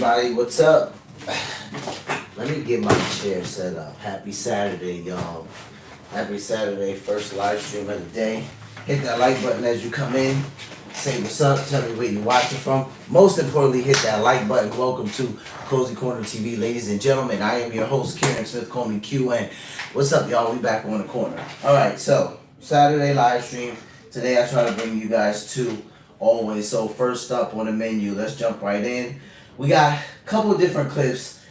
Everybody, what's up? Let me get my chair set up. Happy Saturday, y'all. Happy Saturday, first live stream of the day. Hit that like button as you come in. Say what's up. Tell me where you're watching from. Most importantly, hit that like button. Welcome to Cozy Corner TV, ladies and gentlemen. I am your host, Kieran Smith. Call me QN. What's up, y'all? We back on the corner. All right, so Saturday live stream. Today I try to bring you guys two always. So first up on the menu, let's jump right in. We got a couple of different clips.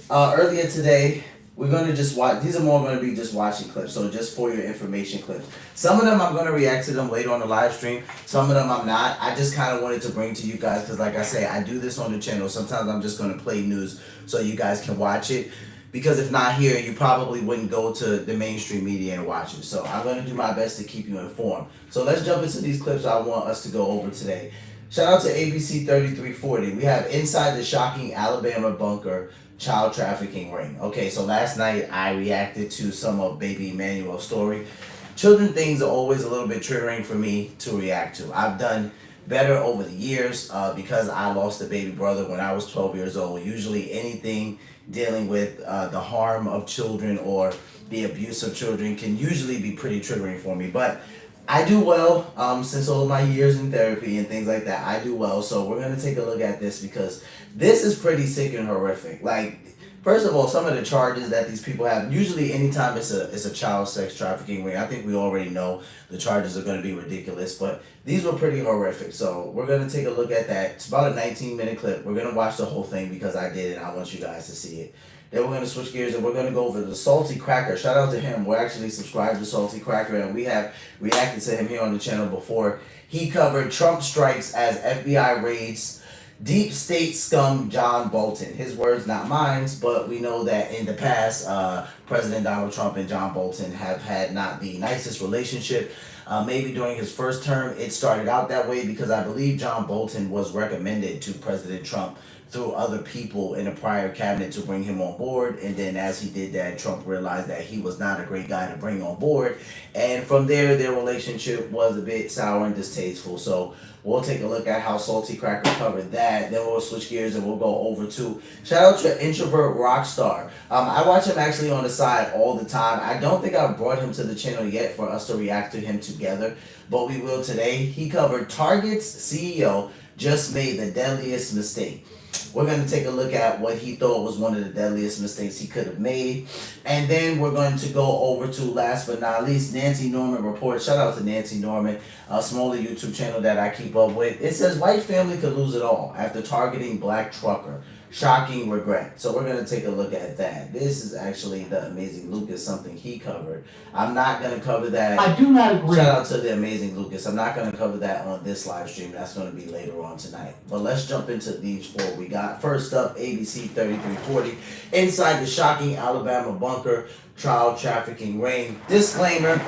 Earlier today, we're going to just watch. These are more going to be just watching clips, so just for your information clips. Some of them I'm going to react to them later on the live stream. Some of them I'm not. I just kind of wanted to bring to you guys because, like I say, I do this on the channel. Sometimes I'm just going to play news so you guys can watch it. Because if not here, you probably wouldn't go to the mainstream media and watch it. So I'm going to do my best to keep you informed. So let's jump into these clips I want us to go over today. Shout out to ABC 3340. We have Inside the Shocking Alabama Bunker Child Trafficking Ring. Okay, so last night I reacted to some of Baby Emmanuel's story. Children things are always a little bit triggering for me to react to. I've done better over the years because I lost a baby brother when I was 12 years old. Usually anything dealing with the harm of children or the abuse of children can usually be pretty triggering for me. But I do well since all of my years in therapy and things like that. I do well. So we're going to take a look at this because this is pretty sick and horrific. Like, first of all, some of the charges that these people have, usually anytime it's a child sex trafficking ring, I think we already know the charges are going to be ridiculous, but these were pretty horrific. So we're going to take a look at that. It's about a 19-minute clip. We're going to watch the whole thing because I did it and I want you guys to see it. Then we're going to switch gears and we're going to go over the Salty Cracker. Shout out to him. We're actually subscribed to Salty Cracker and we have reacted to him here on the channel before. He covered Trump strikes as FBI raids deep state scum John Bolton. His words, not mine, but we know that in the past, President Donald Trump and John Bolton have had not the nicest relationship. Maybe during his first term, it started out that way because I believe John Bolton was recommended to President Trump through other people in a prior cabinet to bring him on board. And then as he did that, Trump realized that he was not a great guy to bring on board. And from there, their relationship was a bit sour and distasteful. So we'll take a look at how Salty Cracker covered that. Then we'll switch gears and we'll go over to shout out to Introvert Rockstar. I watch him actually on the side all the time. I don't think I've brought him to the channel yet for us to react to him together, but we will today. He covered Target's CEO just made the deadliest mistake. We're going to take a look at what he thought was one of the deadliest mistakes he could have made. And then we're going to go over to, last but not least, Nancy Norman Report. Shout out to Nancy Norman, a smaller YouTube channel that I keep up with. It says, white family could lose it all after targeting black trucker. Shocking regret. So we're going to take a look at that. This is actually the Amazing Lucas, something he covered. I'm not going to cover that. I do not agree. Shout out to the Amazing Lucas. I'm not going to cover that on this live stream. That's going to be later on tonight. But let's jump into these four we got. First up, ABC 3340. Inside the Shocking Alabama Bunker Child Trafficking Ring. Disclaimer,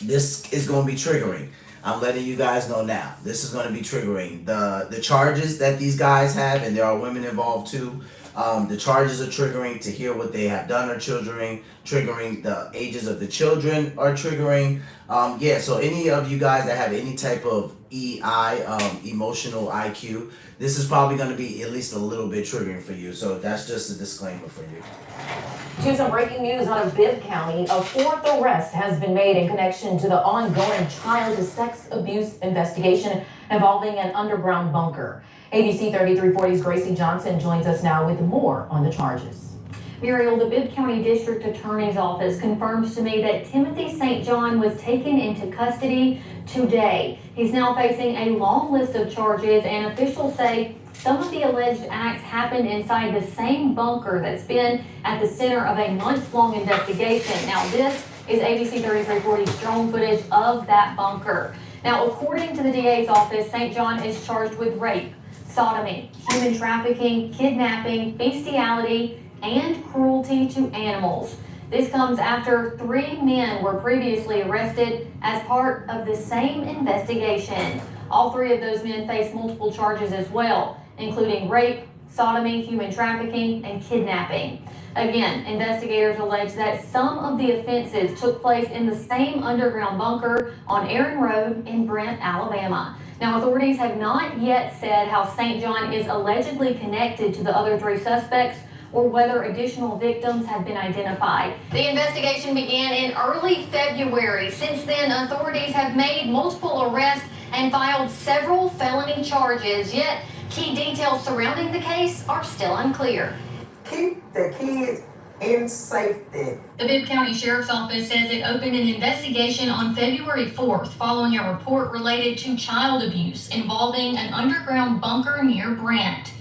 this is going to be triggering. I'm letting you guys know now. This is going to be triggering. The charges that these guys have, and there are women involved too, the charges are triggering. To hear what they have done are triggering. The ages of the children are triggering. Yeah, so any of you guys that have any type of EI, emotional IQ, this is probably going to be at least a little bit triggering for you. So that's just a disclaimer for you. To some breaking news out of Bibb County, a fourth arrest has been made in connection to the ongoing child sex abuse investigation involving an underground bunker. ABC 3340's Gracie Johnson joins us now with more on the charges. Muriel, the Bibb County District Attorney's Office confirms to me that Timothy St. John was taken into custody today. He's now facing a long list of charges, and officials say some of the alleged acts happened inside the same bunker that's been at the center of a months-long investigation. Now, this is ABC 3340's drone footage of that bunker. Now, according to the DA's office, St. John is charged with rape, sodomy, human trafficking, kidnapping, bestiality, and cruelty to animals. This comes after 3 men were previously arrested as part of the same investigation. All 3 of those men face multiple charges as well, including rape, sodomy, human trafficking, and kidnapping. Again, investigators allege that some of the offenses took place in the same underground bunker on Aaron Road in Brent, Alabama. Now, authorities have not yet said how St. John is allegedly connected to the other 3 suspects or whether additional victims have been identified. The investigation began in early February. Since then, authorities have made multiple arrests and filed several felony charges, yet key details surrounding the case are still unclear. Keep the kids in safety. The Bibb County Sheriff's Office says it opened an investigation on February 4th following a report related to child abuse involving an underground bunker near Brant.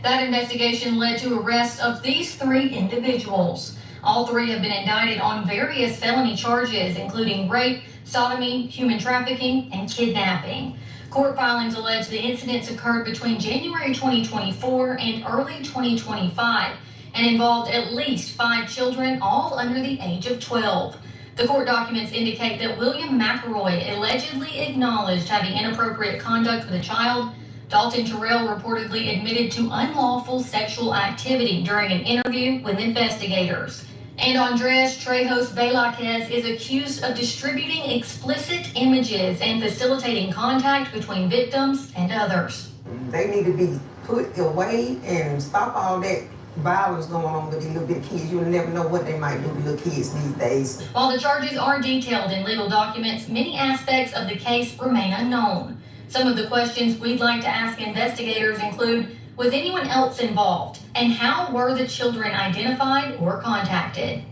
That investigation led to arrests of these 3 individuals. All 3 have been indicted on various felony charges, including rape, sodomy, human trafficking, and kidnapping. Court filings allege the incidents occurred between January 2024 and early 2025 and involved at least 5 children, all under the age of 12. The court documents indicate that William McElroy allegedly acknowledged having inappropriate conduct with a child. Dalton Terrell reportedly admitted to unlawful sexual activity during an interview with investigators. And Andres Trejos Velázquez is accused of distributing explicit images and facilitating contact between victims and others. They need to be put away and stop all that violence going on with these little bit of kids. You'll never know what they might do to little kids these days. While the charges are detailed in legal documents, many aspects of the case remain unknown. Some of the questions we'd like to ask investigators include, was anyone else involved? And how were the children identified or contacted?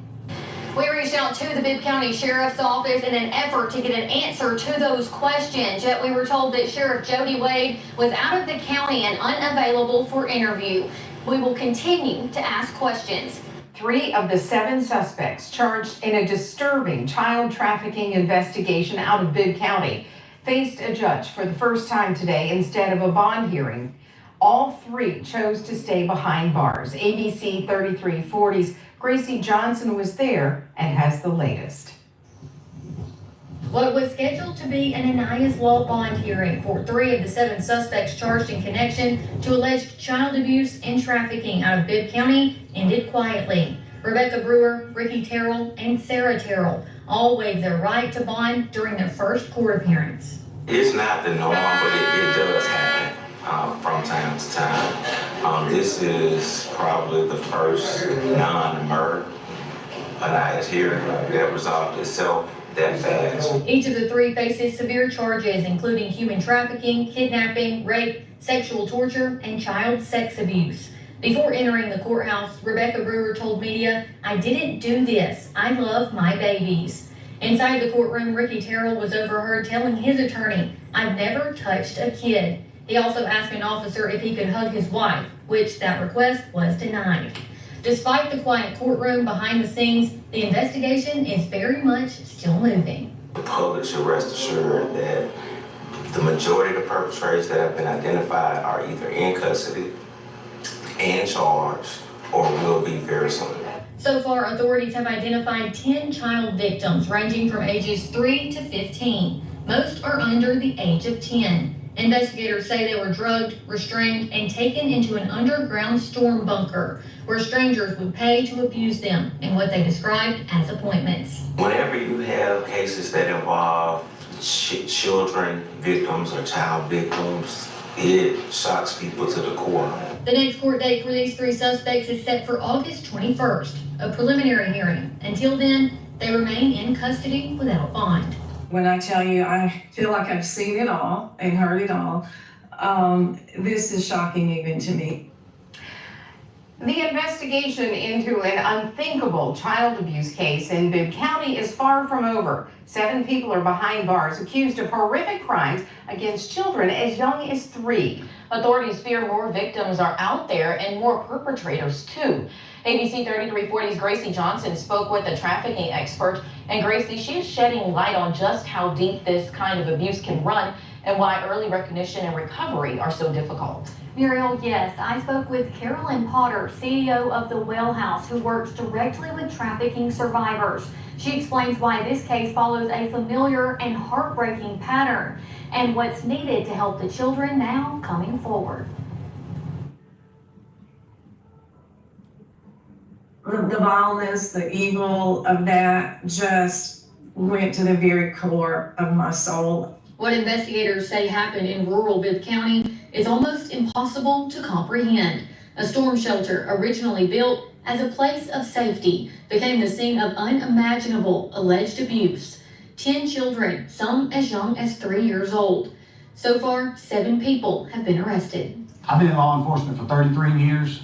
We reached out to the Bibb County Sheriff's Office in an effort to get an answer to those questions, yet we were told that Sheriff Jody Wade was out of the county and unavailable for interview. We will continue to ask questions. 3 of the 7 suspects charged in a disturbing child trafficking investigation out of Bibb County faced a judge for the first time today instead of a bond hearing. All 3 chose to stay behind bars. ABC 3340's Gracie Johnson was there and has the latest. What was scheduled to be an Anna's Law bond hearing for 3 of the 7 suspects charged in connection to alleged child abuse and trafficking out of Bibb County ended quietly. Rebecca Brewer, Ricky Terrell, and Sarah Terrell all waived their right to bond during their first court appearance. It's not the norm, but it does happen from time to time. This is probably the first non-murder Anna's hearing that resolved itself that fast. Each of the 3 faces severe charges, including human trafficking, kidnapping, rape, sexual torture, and child sex abuse. Before entering the courthouse, Rebecca Brewer told media, "I didn't do this. I love my babies." Inside the courtroom, Ricky Terrell was overheard telling his attorney, "I've never touched a kid." He also asked an officer if he could hug his wife, which that request was denied. Despite the quiet courtroom behind the scenes, the investigation is very much still moving. The public should rest assured that the majority of the perpetrators that have been identified are either in custody and charged or will be very soon. So far, authorities have identified 10 child victims ranging from ages 3 to 15. Most are under the age of 10. Investigators say they were drugged, restrained, and taken into an underground storm bunker where strangers would pay to abuse them in what they described as appointments. Whenever you have cases that involve children victims or child victims, it shocks people to the core. The next court date for these 3 suspects is set for August 21st, a preliminary hearing. Until then, they remain in custody without bond. When I tell you I feel like I've seen it all and heard it all, this is shocking even to me. The investigation into an unthinkable child abuse case in Bibb County is far from over. 7 people are behind bars accused of horrific crimes against children as young as 3. Authorities fear more victims are out there and more perpetrators too. ABC 3340's Gracie Johnson spoke with a trafficking expert, and Gracie, she is shedding light on just how deep this kind of abuse can run and why early recognition and recovery are so difficult. Muriel, yes, I spoke with Carolyn Potter, CEO of the Well House, who works directly with trafficking survivors. She explains why this case follows a familiar and heartbreaking pattern and what's needed to help the children now coming forward. The vileness, the evil of that just went to the very core of my soul. What investigators say happened in rural Bibb County is almost impossible to comprehend. A storm shelter originally built as a place of safety became the scene of unimaginable alleged abuse. 10 children, some as young as 3 years old. So far, 7 people have been arrested. I've been in law enforcement for 33 years,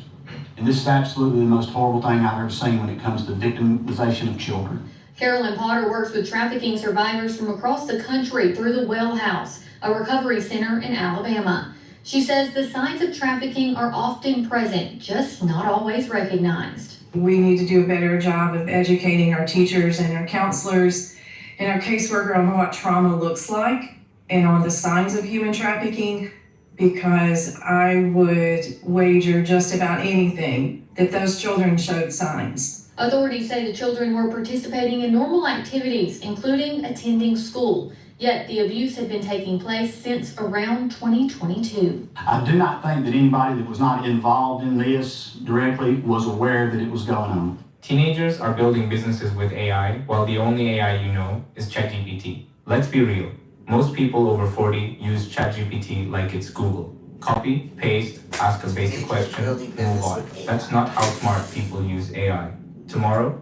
and this is absolutely the most horrible thing I've ever seen when it comes to victimization of children. Carolyn Potter works with trafficking survivors from across the country through the Well House, a recovery center in Alabama. She says the signs of trafficking are often present, just not always recognized. We need to do a better job of educating our teachers and our counselors and our caseworker on what trauma looks like and on the signs of human trafficking, because I would wager just about anything that those children showed signs. Authorities say the children were participating in normal activities, including attending school. Yet the abuse had been taking place since around 2022. I do not think that anybody that was not involved in this directly was aware that it was going on. Teenagers are building businesses with AI, while the only AI you know is ChatGPT. Let's be real. Most people over 40 use ChatGPT like it's Google. Copy, paste, ask a basic question, move on. That's not how smart people use AI. Tomorrow?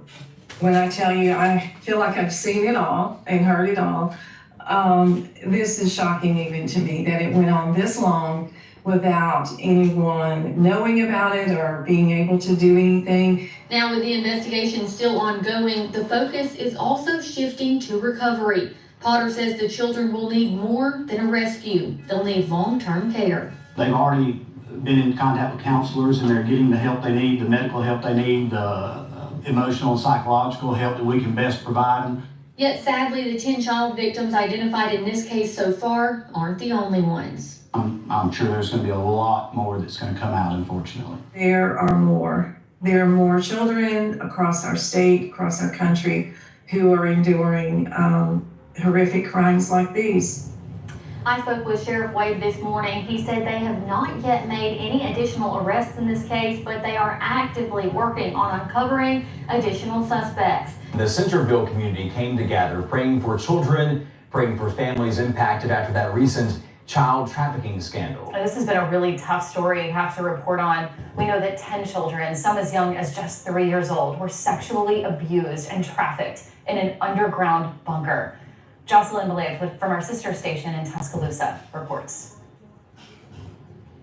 When I tell you I feel like I've seen it all and heard it all, this is shocking even to me that it went on this long without anyone knowing about it or being able to do anything. Now, with the investigation still ongoing, the focus is also shifting to recovery. Potter says the children will need more than a rescue. They'll need long-term care. They've already been in contact with counselors, and they're getting the help they need, the medical help they need, the emotional and psychological help that we can best provide them. Yet sadly, the 10 child victims identified in this case so far aren't the only ones. I'm sure there's going to be a lot more that's going to come out, unfortunately. There are more. There are more children across our state, across our country, who are enduring horrific crimes like these. I spoke with Sheriff Wade this morning. He said they have not yet made any additional arrests in this case, but they are actively working on uncovering additional suspects. The Centerville community came together praying for children, praying for families impacted after that recent child trafficking scandal. This has been a really tough story you have to report on. We know that 10 children, some as young as just 3 years old, were sexually abused and trafficked in an underground bunker. Jocelyn Belev from our sister station in Tuscaloosa reports.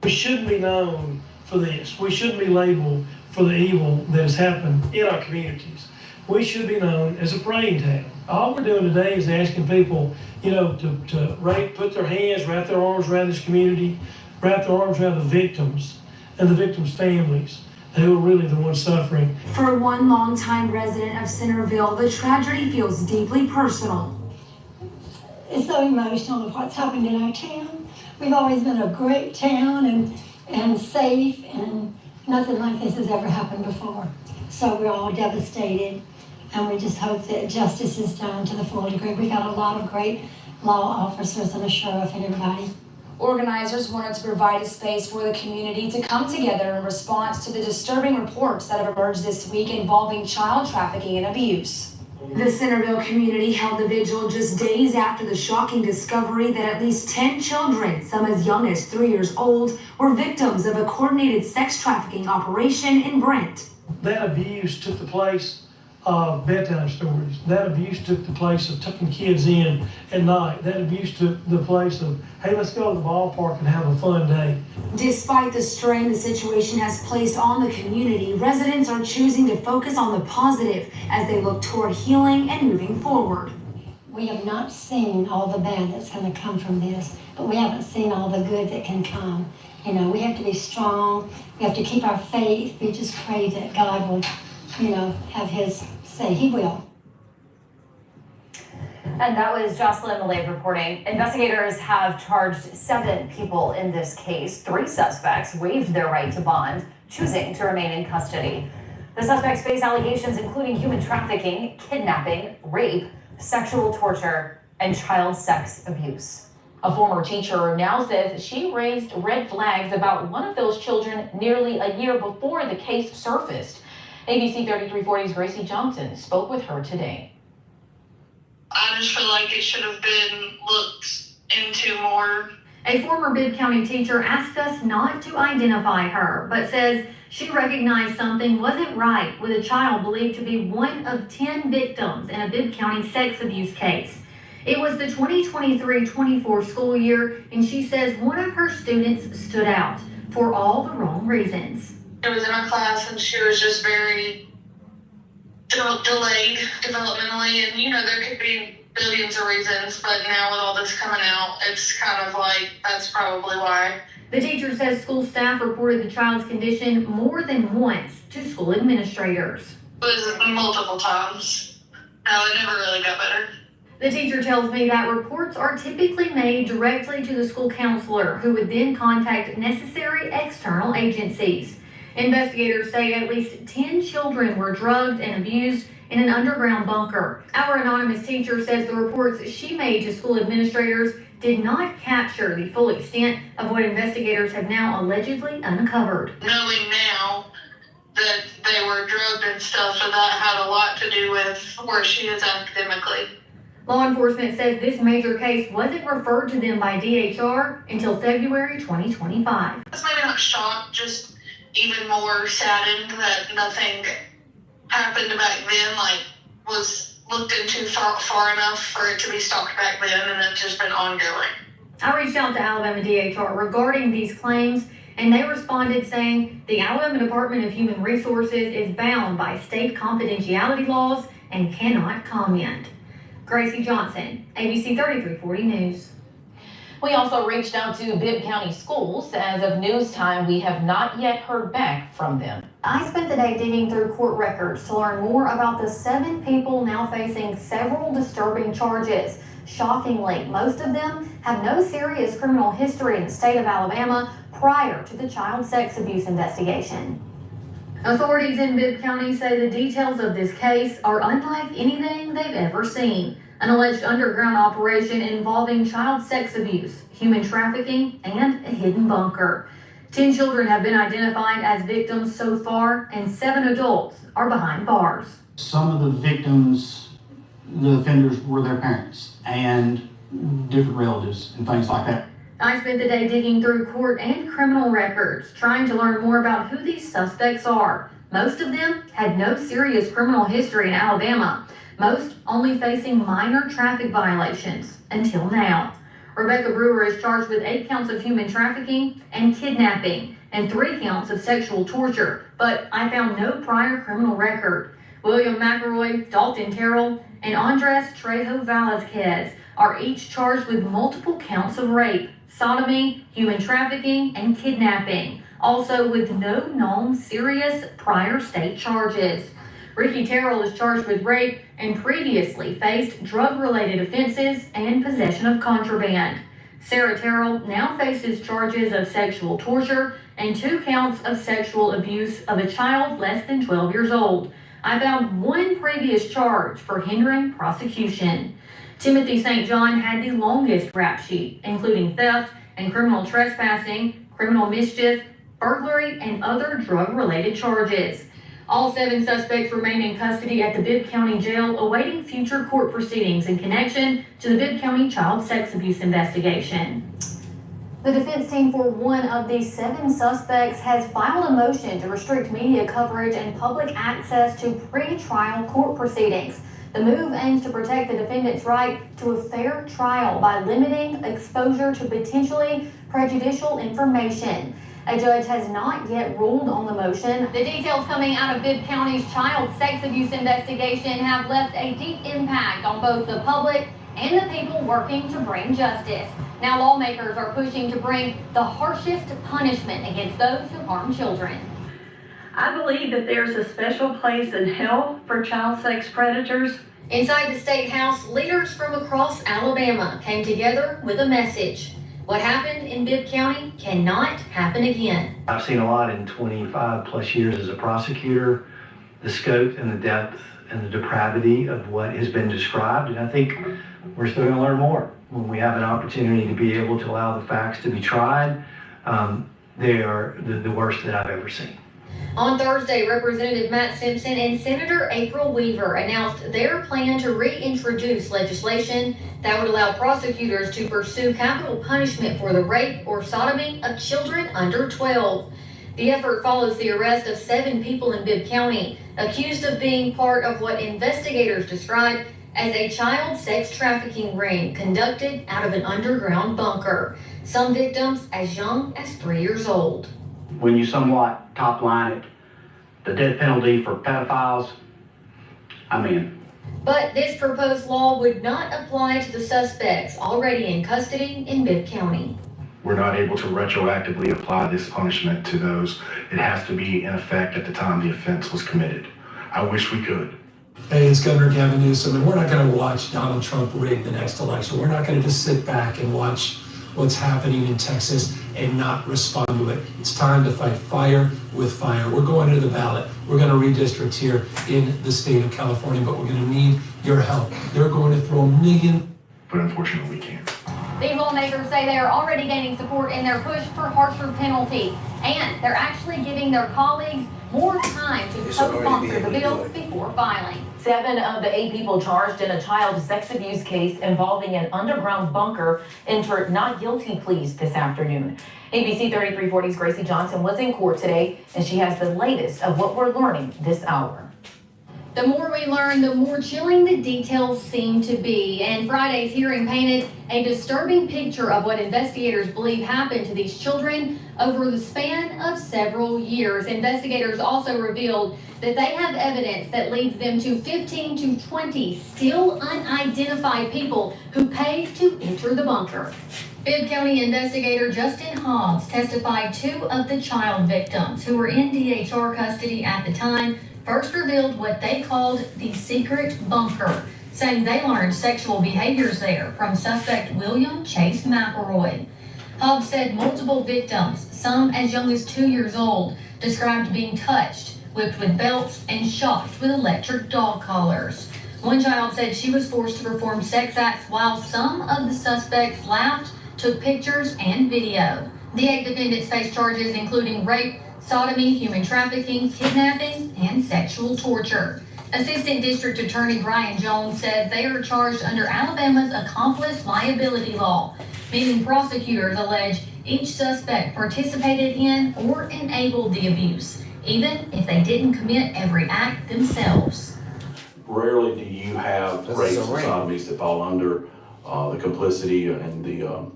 We shouldn't be known for this. We shouldn't be labeled for the evil that has happened in our communities. We should be known as a praying town. All we're doing today is asking people, to put their hands, wrap their arms around this community, wrap their arms around the victims and the victims' families, who are really the ones suffering. For one longtime resident of Centerville, the tragedy feels deeply personal. It's so emotional of what's happened in our town. We've always been a great town and safe, and nothing like this has ever happened before. So we're all devastated, and we just hope that justice is done to the full degree. We got a lot of great law officers and a sheriff and everybody. Organizers wanted to provide a space for the community to come together in response to the disturbing reports that have emerged this week involving child trafficking and abuse. The Centerville community held the vigil just days after the shocking discovery that at least 10 children, some as young as 3 years old, were victims of a coordinated sex trafficking operation in Brent. That abuse took the place of bedtime stories. That abuse took the place of tucking kids in at night. That abuse took the place of, hey, let's go to the ballpark and have a fun day. Despite the strain the situation has placed on the community, residents are choosing to focus on the positive as they look toward healing and moving forward. We have not seen all the bad that's going to come from this, but we haven't seen all the good that can come. We have to be strong. We have to keep our faith. We just pray that God will, have his say. He will. And that was Jocelyn Belev reporting. Investigators have charged 7 people in this case. 3 suspects waived their right to bond, choosing to remain in custody. The suspects face allegations including human trafficking, kidnapping, rape, sexual torture, and child sex abuse. A former teacher now says she raised red flags about one of those children nearly a year before the case surfaced. ABC 3340's Gracie Johnson spoke with her today. I just feel like it should have been looked into more. A former Bibb County teacher asked us not to identify her, but says she recognized something wasn't right with a child believed to be one of 10 victims in a Bibb County sex abuse case. It was the 2023-24 school year, and she says one of her students stood out for all the wrong reasons. It was in a class and she was just very delayed developmentally, and there could be billions of reasons, but now with all this coming out, it's kind of like, that's probably why. The teacher says school staff reported the child's condition more than once to school administrators. It was multiple times. No, it never really got better. The teacher tells me that reports are typically made directly to the school counselor, who would then contact necessary external agencies. Investigators say at least 10 children were drugged and abused in an underground bunker. Our anonymous teacher says the reports she made to school administrators did not capture the full extent of what investigators have now allegedly uncovered. Knowing now that they were drugged and stuff, so that had a lot to do with where she is academically. Law enforcement says this major case wasn't referred to them by DHR until February 2025. I was maybe not shocked, just even more saddened that nothing happened back then, was looked into far enough for it to be stopped back then, and it's just been ongoing. I reached out to Alabama DHR regarding these claims, and they responded saying the Alabama Department of Human Resources is bound by state confidentiality laws and cannot comment. Gracie Johnson, ABC 3340 News. We also reached out to Bibb County Schools. As of news time, we have not yet heard back from them. I spent the day digging through court records to learn more about the 7 people now facing several disturbing charges. Shockingly, most of them have no serious criminal history in the state of Alabama prior to the child sex abuse investigation. Authorities in Bibb County say the details of this case are unlike anything they've ever seen. An alleged underground operation involving child sex abuse, human trafficking, and a hidden bunker. 10 children have been identified as victims so far, and 7 adults are behind bars. Some of the victims, the offenders, were their parents and different relatives and things like that. I spent the day digging through court and criminal records, trying to learn more about who these suspects are. Most of them had no serious criminal history in Alabama, most only facing minor traffic violations until now. Rebecca Brewer is charged with 8 counts of human trafficking and kidnapping and 3 counts of sexual torture, but I found no prior criminal record. William McElroy, Dalton Terrell, and Andres Trejo Velazquez are each charged with multiple counts of rape, sodomy, human trafficking, and kidnapping, also with no known serious prior state charges. Ricky Terrell is charged with rape and previously faced drug-related offenses and possession of contraband. Sarah Terrell now faces charges of sexual torture and 2 counts of sexual abuse of a child less than 12 years old. I found 1 previous charge for hindering prosecution. Timothy St. John had the longest rap sheet, including theft and criminal trespassing, criminal mischief, burglary, and other drug-related charges. All 7 suspects remain in custody at the Bibb County Jail, awaiting future court proceedings in connection to the Bibb County child sex abuse investigation. The defense team for one of these 7 suspects has filed a motion to restrict media coverage and public access to pre-trial court proceedings. The move aims to protect the defendant's right to a fair trial by limiting exposure to potentially prejudicial information. A judge has not yet ruled on the motion. The details coming out of Bibb County's child sex abuse investigation have left a deep impact on both the public and the people working to bring justice. Now lawmakers are pushing to bring the harshest punishment against those who harm children. I believe that there's a special place in hell for child sex predators. Inside the State House, leaders from across Alabama came together with a message. What happened in Bibb County cannot happen again. I've seen a lot in 25 plus years as a prosecutor, the scope and the depth and the depravity of what has been described, and I think we're still going to learn more when we have an opportunity to be able to allow the facts to be tried. They are the worst that I've ever seen. On Thursday, Representative Matt Simpson and Senator April Weaver announced their plan to reintroduce legislation that would allow prosecutors to pursue capital punishment for the rape or sodomy of children under 12. The effort follows the arrest of 7 people in Bibb County accused of being part of what investigators describe as a child sex trafficking ring conducted out of an underground bunker. Some victims as young as 3 years old. When you somewhat top line it, the death penalty for pedophiles, I'm in. But this proposed law would not apply to the suspects already in custody in Bibb County. We're not able to retroactively apply this punishment to those. It has to be in effect at the time the offense was committed. I wish we could. Hey, it's Governor Gavin Newsom, and we're not going to watch Donald Trump rig the next election. We're not going to just sit back and watch what's happening in Texas and not respond to it. It's time to fight fire with fire. We're going to the ballot. We're going to redistrict here in the state of California, but we're going to need your help. They're going to throw millions. But unfortunately, we can't. These lawmakers say they are already gaining support in their push for harsher penalty, and they're actually giving their colleagues more time to co-sponsor the bill before filing. 7 of the 8 people charged in a child sex abuse case involving an underground bunker entered not guilty pleas this afternoon. ABC 3340's Gracie Johnson was in court today, and she has the latest of what we're learning this hour. The more we learn, the more chilling the details seem to be. And Friday's hearing painted a disturbing picture of what investigators believe happened to these children over the span of several years. Investigators also revealed that they have evidence that leads them to 15 to 20 still unidentified people who paid to enter the bunker. Bibb County investigator Justin Hobbs testified 2 of the child victims who were in DHR custody at the time first revealed what they called the secret bunker, saying they learned sexual behaviors there from suspect William Chase McElroy. Hobbs said multiple victims, some as young as 2 years old, described being touched, whipped with belts, and shocked with electric dog collars. One child said she was forced to perform sex acts while some of the suspects laughed, took pictures, and video. The 8 defendants face charges including rape, sodomy, human trafficking, kidnapping, and sexual torture. Assistant District Attorney Brian Jones says they are charged under Alabama's accomplice liability law, meaning prosecutors allege each suspect participated in or enabled the abuse, even if they didn't commit every act themselves. Rarely do you have rapes and sodomies that fall under the complicity and the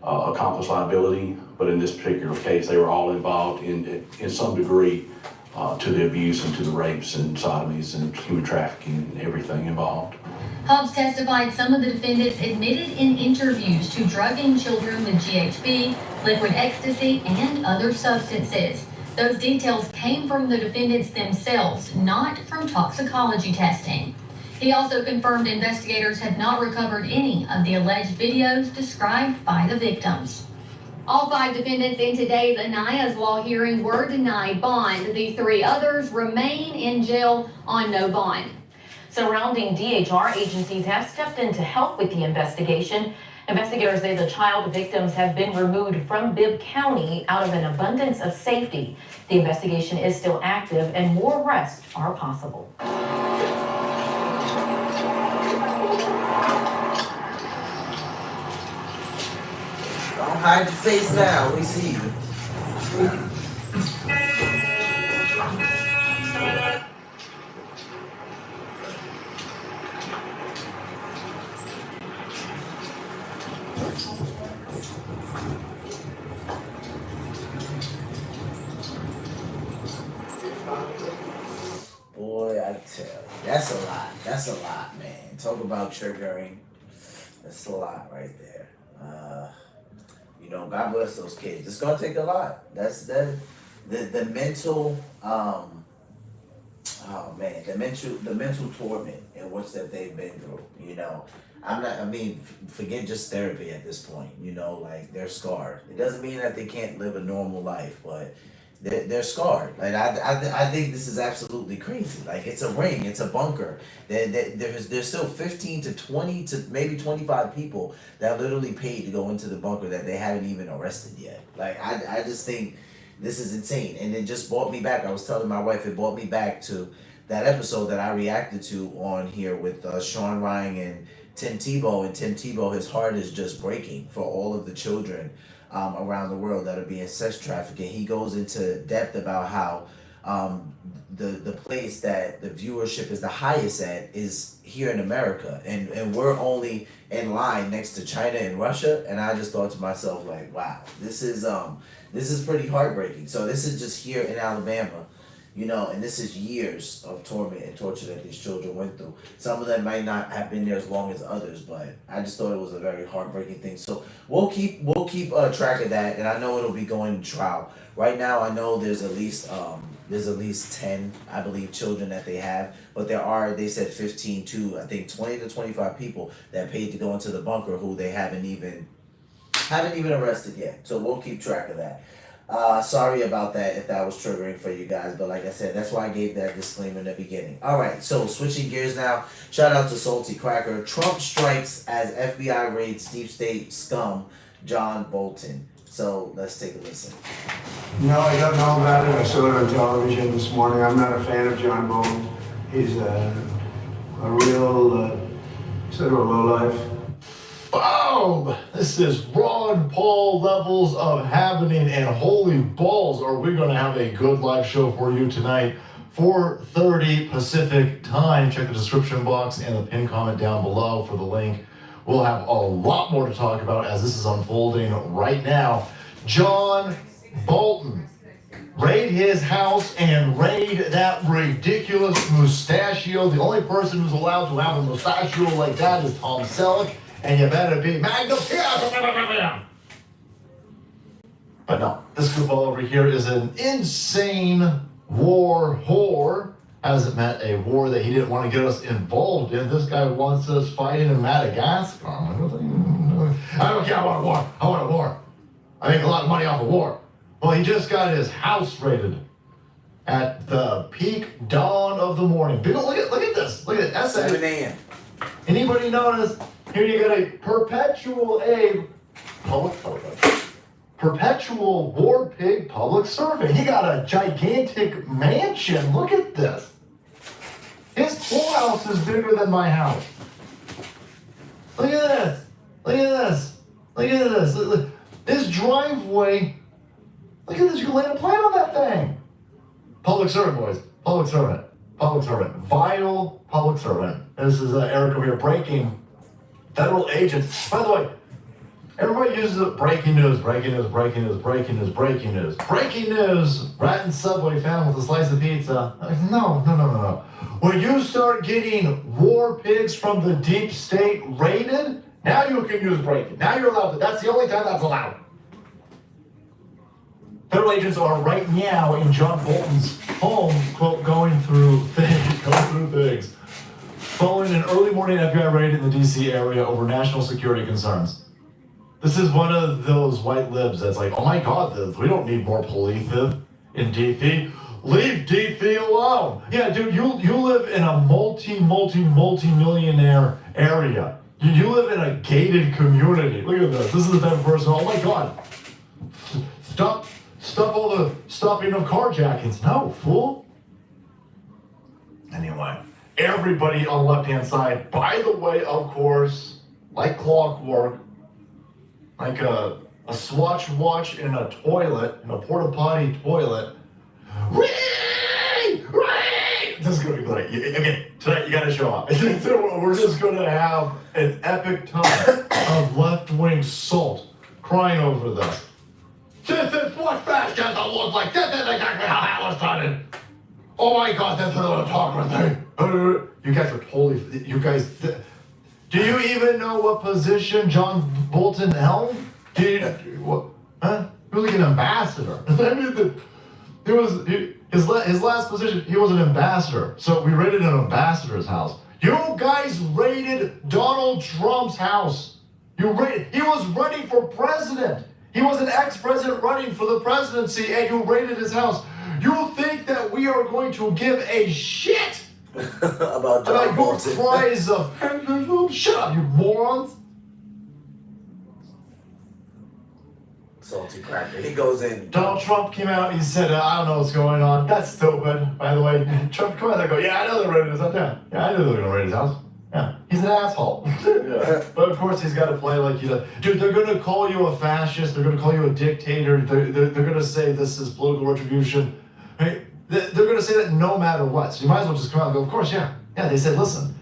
accomplice liability, but in this particular case, they were all involved in some degree to the abuse and to the rapes and sodomies and human trafficking and everything involved. Hobbs testified some of the defendants admitted in interviews to drugging children with GHB, liquid ecstasy, and other substances. Those details came from the defendants themselves, not from toxicology testing. He also confirmed investigators have not recovered any of the alleged videos described by the victims. All 5 defendants in today's Anaya's Law hearing were denied bond. The 3 others remain in jail on no bond. Surrounding DHR agencies have stepped in to help with the investigation. Investigators say the child victims have been removed from Bibb County out of an abundance of safety. The investigation is still active and more arrests are possible. Don't hide your face now, we see you. Boy, I tell you, that's a lot. That's a lot, man. Talk about triggering. That's a lot right there. You know, God bless those kids. It's gonna take a lot. That's the mental oh man, the mental torment in which that they've been through, you know. Forget just therapy at this point, you know, like they're scarred. It doesn't mean that they can't live a normal life, but they're scarred. Like I think this is absolutely crazy. Like it's a ring, it's a bunker. There's still 15 to 20 to maybe 25 people that literally paid to go into the bunker that they haven't even arrested yet. Like I just think This is insane. And it just brought me back. I was telling my wife, it brought me back to that episode that I reacted to on here with Sean Ryan and Tim Tebow. And Tim Tebow, his heart is just breaking for all of the children around the world that are being sex trafficked. And he goes into depth about how the place that the viewership is the highest at is here in America, and we're only in line next to China and Russia. And I just thought to myself, like, wow, this is pretty heartbreaking. So this is just here in Alabama, you know, and this is years of torment and torture that these children went through. Some of them might not have been there as long as others, but I just thought it was a very heartbreaking thing. So we'll keep track of that, and I know it'll be going to trial. Right now, I know there's at least 10, I believe, children that they have, but they said 15 to, I think, 20 to 25 people that paid to go into the bunker who they haven't even arrested yet. So we'll keep track of that. Sorry about that if that was triggering for you guys, but like I said, that's why I gave that disclaimer in the beginning. All right, so switching gears now. Shout out to Salty Cracker. Trump strikes as FBI raids deep state scum John Bolton. So let's take a listen. No, I don't know about it. I saw it on television this morning. I'm not a fan of John Bolton. He's a real sort of a lowlife. Boom! This is Ron Paul levels of happening, and holy balls, are we going to have a good live show for you tonight. 4:30 Pacific time. Check the description box and the pinned comment down below for the link. We'll have a lot more to talk about as this is unfolding right now. John Bolton, raid his house and raid that ridiculous mustachio. The only person who's allowed to have a mustachio like that is Tom Selleck, and you better be magnified. But no, this goofball over here is an insane war whore. Hasn't meant a war that he didn't want to get us involved in. This guy wants us fighting in Madagascar. I don't care, I want a war. I want a war. I make a lot of money off of war. Well, he just got his house raided at the peak dawn of the morning. Look at this. Look at it. 7 a.m. Anybody notice? Here you got a perpetual war pig public servant. He got a gigantic mansion. Look at this. His pool house is bigger than my house. Look at this. Look at this. Look at this. Look. This driveway. Look at this. You can land a plane on that thing. Public servant, boys. Public servant. Public servant. Vile public servant. This is Eric over here breaking federal agents. By the way, everybody uses it. Breaking news, breaking news, breaking news, breaking news, breaking news. Breaking news. Rat in Subway found with a slice of pizza. No. When you start getting war pigs from the deep state raided, now you can use breaking. Now you're allowed to. That's the only time that's allowed. Federal agents are right now in John Bolton's home, quote, going through things. Following an early morning FBI raid in the DC area over national security concerns. This is one of those white libs that's like, oh my God, we don't need more police in DP. Leave DP alone. Yeah, dude, you live in a multi-millionaire area. You live in a gated community. Look at this. This is the type of person, oh my God. Stop all the stopping of carjackings. No, fool. Anyway, everybody on the left-hand side, by the way, of course, like clockwork, like a Swatch watch in a toilet, in a porta potty toilet. This is gonna be great. Again, tonight you gotta show up. We're just gonna have an epic time of left-wing salt crying over this. This is what fast doesn't look like. This is exactly how that was done. Oh my God, this is an autocracy. You guys are totally. Do you even know what position John Bolton held? What? Huh? He was like an ambassador. His last position, he was an ambassador. So we raided an ambassador's house. You guys raided Donald Trump's house. He was running for president. He was an ex-president running for the presidency, and you raided his house. You think that we are going to give a shit about your cries of shut up, you morons? Salty cracker. He goes in. Donald Trump came out and he said, I don't know what's going on. That's stupid, by the way. Trump come out there and go, yeah, I know they're raiding his house. Yeah, I know they're going to raid his house. Yeah, he's an asshole. Yeah. But of course he's got to play like, dude, they're going to call you a fascist. They're going to call you a dictator. They're going to say this is political retribution. Right? They're going to say that no matter what. So you might as well just come out and go, of course, yeah. Yeah, they said, listen,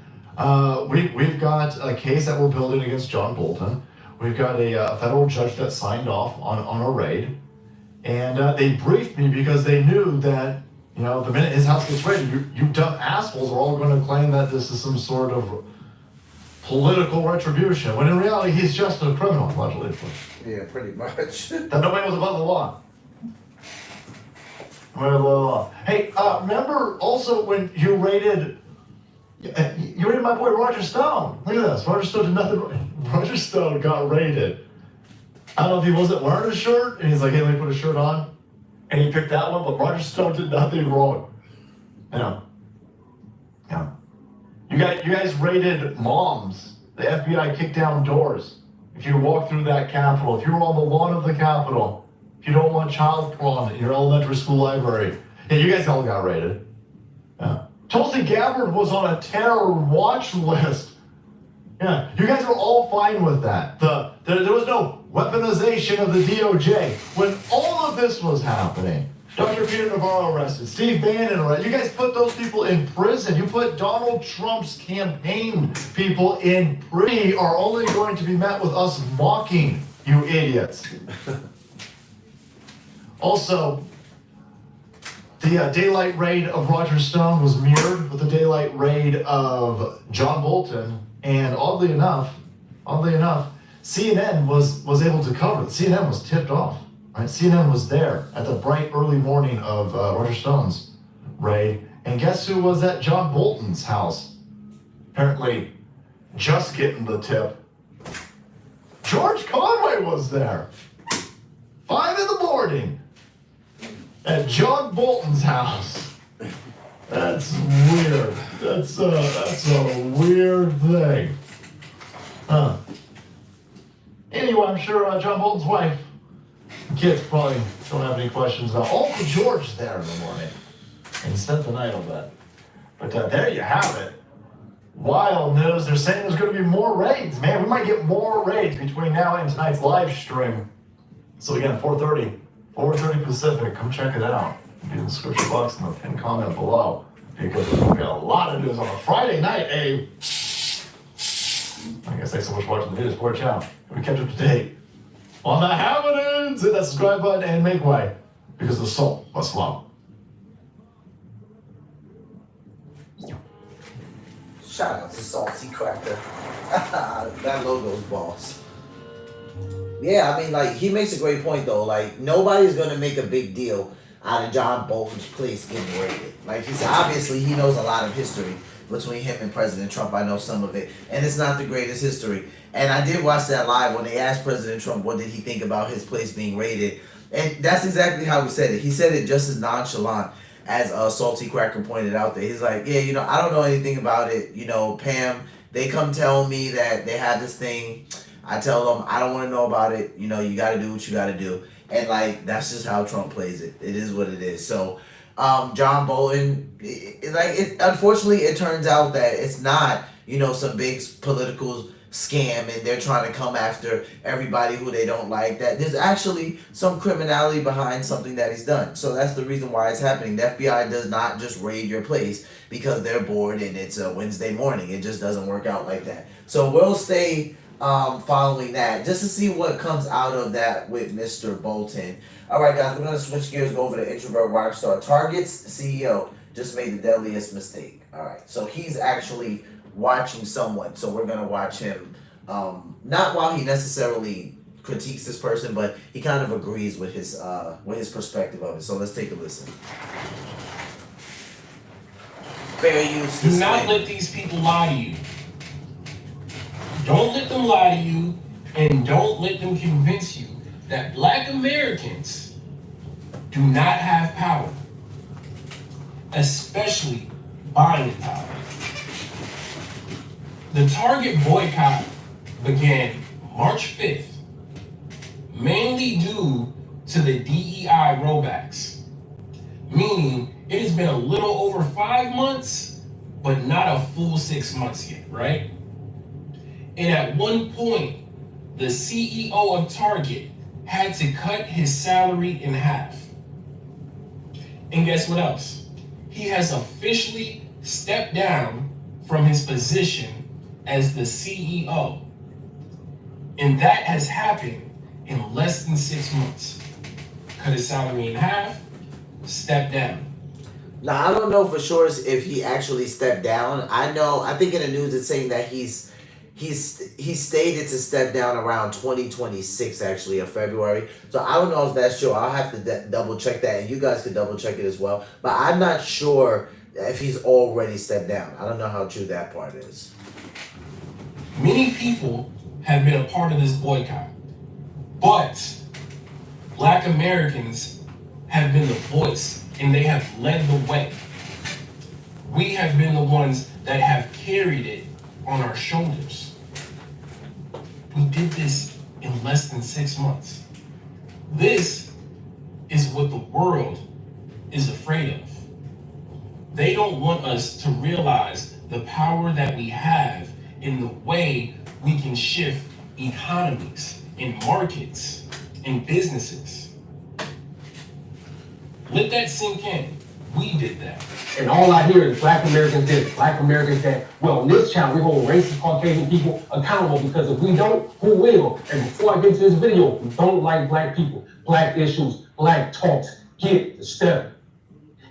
we've got a case that we're building against John Bolton. We've got a federal judge that signed off on a raid. And they briefed me because they knew that, the minute his house gets raided, you dumb assholes are all going to claim that this is some sort of political retribution, when in reality, he's just a criminal, allegedly. Yeah, pretty much. That nobody was above the law. Hey, remember also when you raided my boy Roger Stone? Look at this. Roger Stone did nothing wrong. Roger Stone got raided. I don't know if he wasn't wearing a shirt, and he's like, hey, let me put a shirt on. And he picked that one, but Roger Stone did nothing wrong. Yeah. You guys raided moms. The FBI kicked down doors. If you walk through that Capitol, if you were on the lawn of the Capitol, if you don't want child porn in your elementary school library, yeah, you guys all got raided. Yeah. Tulsi Gabbard was on a terror watch list. Yeah, you guys were all fine with that. There was no weaponization of the DOJ. When all of this was happening, Dr. Peter Navarro arrested, Steve Bannon arrested, you guys put those people in prison. You put Donald Trump's campaign people in prison. We are only going to be met with us mocking you idiots. Also, the daylight raid of Roger Stone was mirrored with the daylight raid of John Bolton. And oddly enough, CNN was able to cover it. CNN was tipped off. Right? CNN was there at the bright early morning of Roger Stone's raid. And guess who was at John Bolton's house? Apparently, just getting the tip. George Conway was there. 5 in the morning at John Bolton's house. That's weird. That's a weird thing. Anyway, I'm sure John Bolton's wife, kids probably don't have any questions about Uncle George there in the morning. And he spent the night on that. But there you have it. Wild news. They're saying there's going to be more raids. Man, we might get more raids between now and tonight's live stream. So again, 4:30 Pacific. Come check it out. Be in the description box and the pinned comment below. Because we got a lot of news on a Friday night, Abe. I guess thanks so much for watching the video sport channel. We kept up to date on the happenings. Hit that subscribe button and make way, because the soul must flow. Shout out to Salty Cracker. That logo's boss. Yeah, I mean, like, he makes a great point, though. Like, nobody's going to make a big deal out of John Bolton's place getting raided. Like he said, obviously he knows a lot of history between him and President Trump. I know some of it. And it's not the greatest history. And I did watch that live when they asked President Trump what did he think about his place being raided. And that's exactly how he said it. He said it just as nonchalant as Salty Cracker pointed out there. He's like, yeah, I don't know anything about it. Pam, they come tell me that they have this thing. I tell them, I don't want to know about it. You got to do what you got to do. And, like, that's just how Trump plays it. It is what it is. So, John Bolton, unfortunately, it turns out that it's not, some big political scam and they're trying to come after everybody who they don't like. That there's actually some criminality behind something that he's done. So that's the reason why it's happening. The FBI does not just raid your place because they're bored and it's a Wednesday morning. It just doesn't work out like that. So we'll stay following that just to see what comes out of that with Mr. Bolton. All right, guys, we're going to switch gears, go over to introvert rockstar. Target's CEO just made the deadliest mistake. All right, so he's actually watching someone, so we're going to watch him, not while he necessarily critiques this person, but he kind of agrees with his perspective of it. So let's take a listen. Fair use. Do not let these people lie to you. Don't let them lie to you, and don't let them convince you that Black Americans do not have power, especially buying power. The Target boycott began March 5th, mainly due to the DEI rollbacks, meaning it has been a little over 5 months, but not a full 6 months yet, right? And at one point, the CEO of Target had to cut his salary in half. And guess what else? He has officially stepped down from his position as the CEO. And that has happened in less than 6 months. Cut his salary in half, step down. Now I don't know for sure if he actually stepped down. I think in the news it's saying that he's stated to step down around 2026 actually of February. So I don't know if that's true. I'll have to double check that, and you guys can double check it as well. But I'm not sure if he's already stepped down. I don't know how true that part is. Many people have been a part of this boycott, but Black Americans have been the voice and they have led the way. We have been the ones that have carried it on our shoulders. We did this in less than 6 months. This is what the world is afraid of. They don't want us to realize the power that we have in the way we can shift economies and markets and businesses. Let that sink in. We did that. And all I hear is Black Americans did it. Black Americans that, well, in this channel, we hold racist Caucasian people accountable, because if we don't, who will? And before I get to this video, we don't like Black people, Black issues, Black talks. Get the step.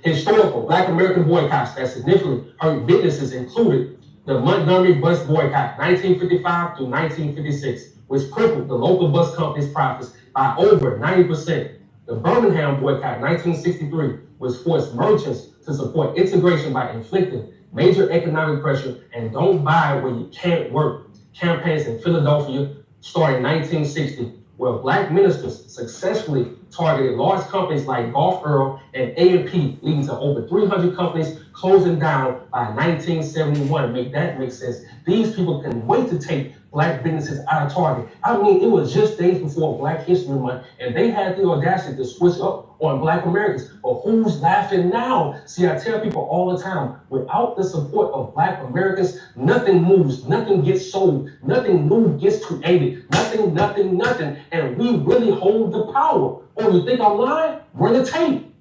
Historical Black American boycotts that significantly hurt businesses included the Montgomery bus boycott, 1955 through 1956, which crippled the local bus company's profits by over 90%. The Birmingham boycott, 1963, which forced merchants to support integration by inflicting major economic pressure and don't buy where you can't work. Campaigns in Philadelphia started in 1960, where Black ministers successfully targeted large companies like Gulf Earl and A&P, leading to over 300 companies closing down by 1971. Make that make sense. These people couldn't wait to take Black businesses out of Target. I mean, it was just days before Black History Month, and they had the audacity to switch up on Black Americans. But who's laughing now? See, I tell people all the time, without the support of Black Americans, nothing moves, nothing gets sold, nothing new gets created, nothing, and we really hold the power. Or you think I'm lying? Run the tape.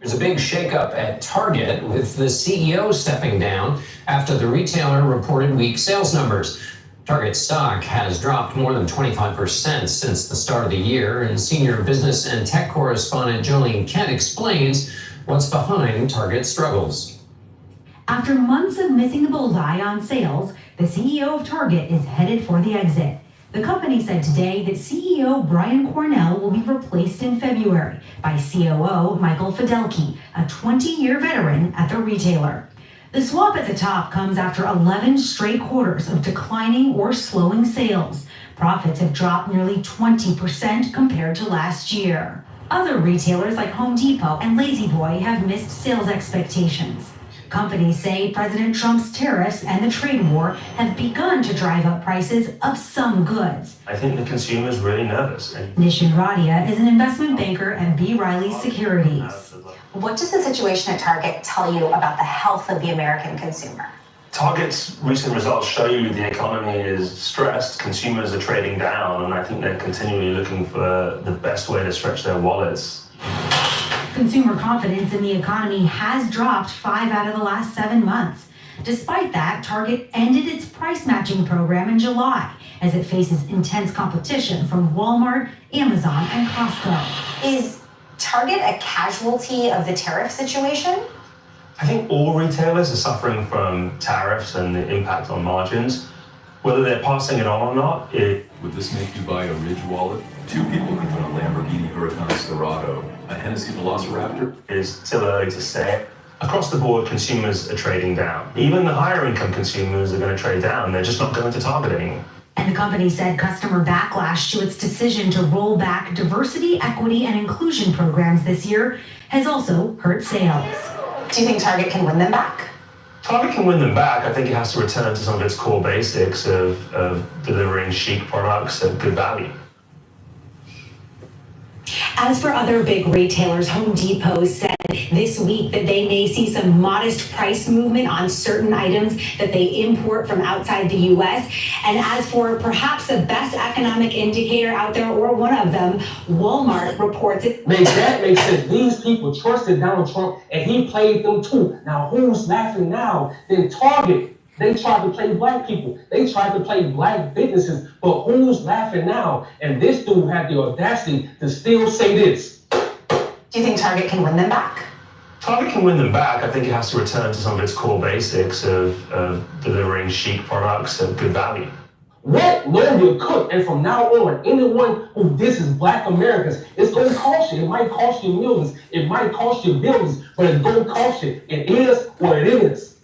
There's a big shakeup at Target, with the CEO stepping down after the retailer reported weak sales numbers. Target stock has dropped more than 25% since the start of the year, and senior business and tech correspondent Jolene Kent explains what's behind Target's struggles. After months of missing the bullseye on sales, the CEO of Target is headed for the exit. The company said today that CEO Brian Cornell will be replaced in February by COO Michael Fidelki, a 20-year veteran at the retailer. The swap at the top comes after 11 straight quarters of declining or slowing sales. Profits have dropped nearly 20% compared to last year. Other retailers like Home Depot and La-Z-Boy have missed sales expectations. Companies say President Trump's tariffs and the trade war have begun to drive up prices of some goods. I think the consumer is really nervous. Nishan Radia is an investment banker at B. Riley Securities. What does the situation at Target tell you about the health of the American consumer? Target's recent results show you the economy is stressed, consumers are trading down, and I think they're continually looking for the best way to stretch their wallets. Consumer confidence in the economy has dropped 5 out of the last 7 months. Despite that, Target ended its price matching program in July as it faces intense competition from Walmart, Amazon, and Costco. Is Target a casualty of the tariff situation? I think all retailers are suffering from tariffs and the impact on margins. Whether they're passing it on or not, Would this make you buy a Ridge wallet? 2 people could win a Lamborghini Huracan Eldorado, a Hennessy Velociraptor. Is still early to say. Across the board, consumers are trading down. Even the higher income consumers are going to trade down. They're just not going to Target anymore. And the company said customer backlash to its decision to roll back diversity, equity, and inclusion programs this year has also hurt sales. Do you think Target can win them back? Target can win them back. I think it has to return to some of its core basics of delivering chic products at good value. As for other big retailers, Home Depot said this week that they may see some modest price movement on certain items that they import from outside the U.S. And as for perhaps the best economic indicator out there, or one of them, Walmart reports it. That makes sense. These people trusted Donald Trump and he played them too. Now who's laughing now? Then Target. They tried to play black people. They tried to play black businesses, but who's laughing now? And this dude had the audacity to still say this. Do you think Target can win them back? Target can win them back. I think it has to return to some of its core basics of delivering chic products at good value. What? Learn your cook. And from now on, anyone who disses black Americans, it's going to cost you. It might cost you millions. It might cost you billions, but it's going to cost you. It is what it is.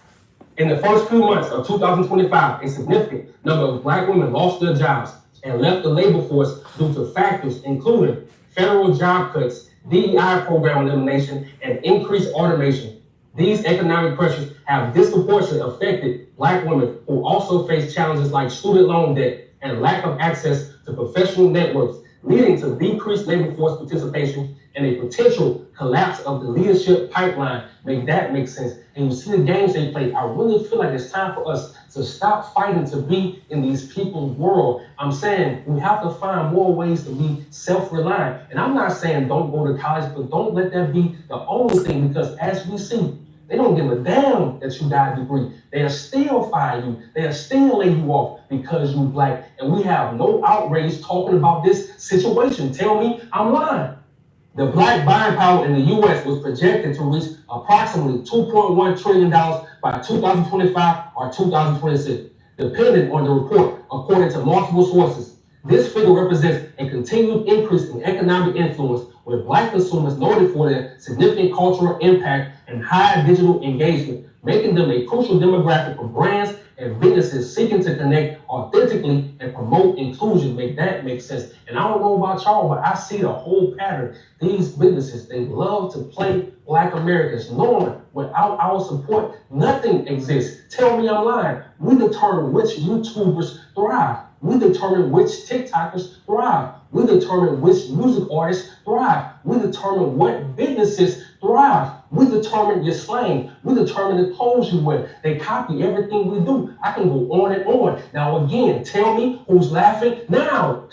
In the first few months of 2025, a significant number of black women lost their jobs and left the labor force due to factors including federal job cuts, DEI program elimination, and increased automation. These economic pressures have disproportionately affected black women who also face challenges like student loan debt and lack of access to professional networks, leading to decreased labor force participation and a potential collapse of the leadership pipeline. Make that make sense? And you see the games they play. I really feel like it's time for us to stop fighting to be in these people's world. I'm saying we have to find more ways to be self-reliant. And I'm not saying don't go to college, but don't let that be the only thing, because as we see, they don't give a damn that you got a degree. They'll still fire you. They'll still lay you off because you black. And we have no outrage talking about this situation. Tell me I'm lying. The black buying power in the U.S. was projected to reach approximately $2.1 trillion by 2025 or 2026, depending on the report, according to multiple sources. This figure represents a continued increase in economic influence, with black consumers noted for their significant cultural impact and high digital engagement, making them a crucial demographic for brands and businesses seeking to connect authentically and promote inclusion. Make that make sense? And I don't know about y'all, but I see the whole pattern. These businesses, they love to play black Americans, knowing without our support, nothing exists. Tell me I'm lying. We determine which YouTubers thrive. We determine which TikTokers thrive. We determine which music artists thrive. We determine what businesses thrive. We determine your slang. We determine the clothes you wear. They copy everything we do. I can go on and on. Now again, tell me who's laughing now.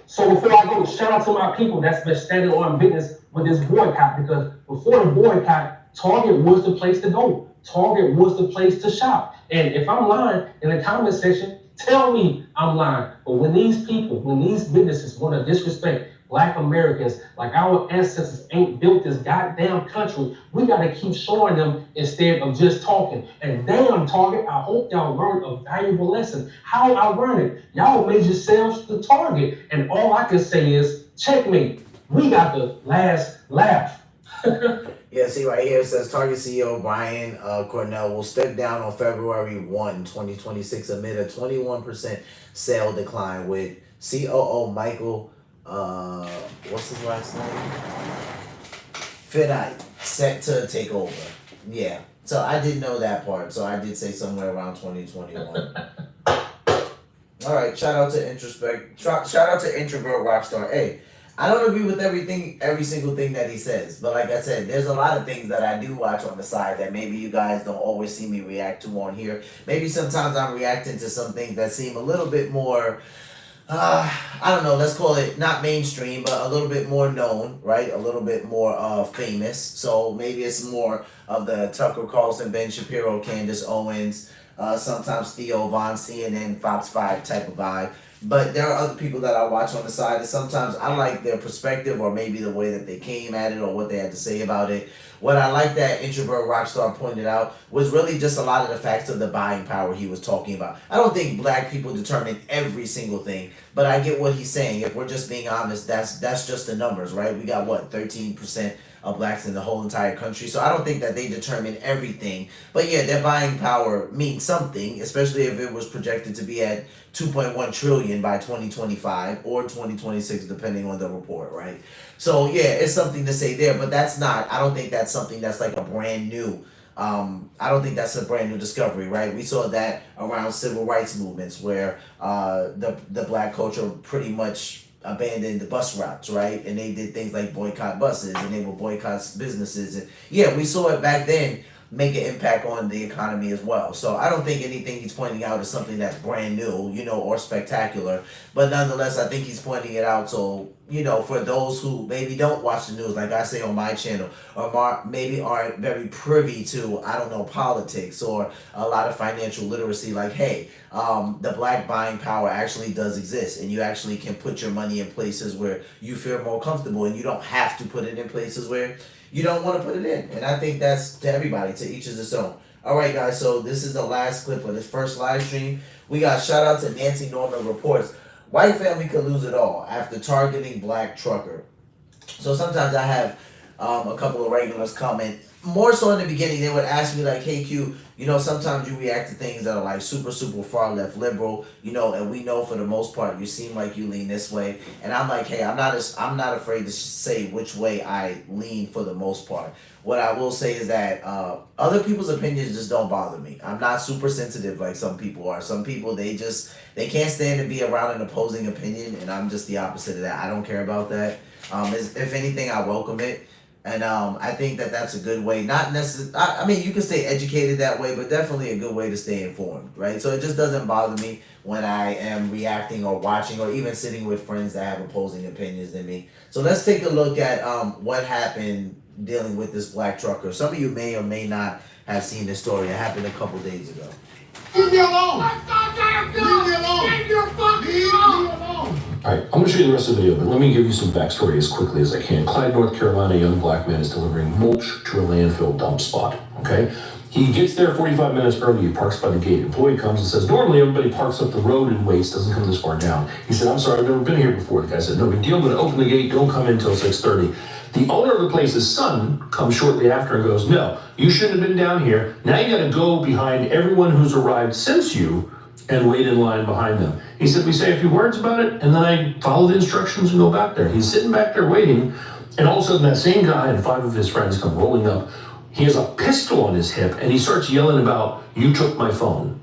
So before I go, shout out to my people that's been standing on business with this boycott, because before the boycott, Target was the place to go. Target was the place to shop. And if I'm lying in the comment section, tell me I'm lying. But when these people, when these businesses want to disrespect black Americans, like our ancestors ain't built this goddamn country, we got to keep showing them instead of just talking. And damn, Target, I hope y'all learned a valuable lesson. How I learned it? Y'all made yourselves the target. And all I can say is, checkmate. We got the last laugh. Yeah, see right here, it says Target CEO Brian Cornell will step down on February 1, 2026 amid a 21% sale decline, with COO Michael, what's his last name? Fidite, set to take over. Yeah, so I didn't know that part, so I did say somewhere around 2021. All right, shout out to Introvert Rockstar. Hey, I don't agree with every single thing that he says, but like I said, there's a lot of things that I do watch on the side that maybe you guys don't always see me react to on here. Maybe sometimes I'm reacting to some things that seem a little bit more, I don't know, let's call it not mainstream, but a little bit more known, right? A little bit more famous. So maybe it's more of the Tucker Carlson, Ben Shapiro, Candace Owens, sometimes Theo Von, CNN, Fox 5 type of vibe. But there are other people that I watch on the side, and sometimes I like their perspective, or maybe the way that they came at it, or what they had to say about it. What I like that Introvert Rockstar pointed out was really just a lot of the facts of the buying power he was talking about. I don't think black people determine every single thing, but I get what he's saying. If we're just being honest, that's just the numbers, right? We got, what, 13% of blacks in the whole entire country. So I don't think that they determine everything. But yeah, their buying power means something, especially if it was projected to be at 2.1 trillion by 2025 or 2026, depending on the report, right? So yeah, it's something to say there, but I don't think that's something that's like a brand new, I don't think that's a brand new discovery, right? We saw that around civil rights movements where the black culture pretty much abandoned the bus routes, right? And they did things like boycott buses, and they would boycott businesses. And yeah, we saw it back then make an impact on the economy as well. So I don't think anything he's pointing out is something that's brand new, or spectacular. But nonetheless, I think he's pointing it out so, for those who maybe don't watch the news, like I say on my channel, or maybe aren't very privy to, politics or a lot of financial literacy, like, hey, the black buying power actually does exist, and you actually can put your money in places where you feel more comfortable, and you don't have to put it in places where you don't want to put it in. And I think that's to everybody, to each is its own. All right, guys, so this is the last clip of this first live stream. We got shout out to Nancy Norman reports, white family could lose it all after targeting black trucker. So sometimes I have a couple of regulars comment, more so in the beginning, they would ask me like, hey Q, sometimes you react to things that are like super, super far left liberal, and we know for the most part, you seem like you lean this way. And I'm like, hey, I'm not afraid to say which way I lean for the most part. What I will say is that other people's opinions just don't bother me. I'm not super sensitive like some people are. Some people, they can't stand to be around an opposing opinion, and I'm just the opposite of that. I don't care about that. If anything, I welcome it. And I think that that's a good way, not necessarily, I mean, you can stay educated that way, but definitely a good way to stay informed, right? So it just doesn't bother me when I am reacting or watching or even sitting with friends that have opposing opinions than me. So let's take a look at what happened dealing with this black trucker. Some of you may or may not have seen this story. It happened a couple days ago. Leave me alone! Leave me alone! Leave me alone! All right, I'm going to show you the rest of the video, but let me give you some backstory as quickly as I can. Clyde, North Carolina, a young black man is delivering mulch to a landfill dump spot, okay? He gets there 45 minutes early, he parks by the gate. Employee comes and says, normally everybody parks up the road and waits, doesn't come this far down. He said, I'm sorry, I've never been here before. The guy said, no big deal, I'm going to open the gate, don't come in until 6:30. The owner of the place's son comes shortly after and goes, no, you shouldn't have been down here. Now you got to go behind everyone who's arrived since you and wait in line behind them. He said, we say a few words about it, and then I follow the instructions and go back there. He's sitting back there waiting, and all of a sudden that same guy and 5 of his friends come rolling up. He has a pistol on his hip, and he starts yelling about, you took my phone.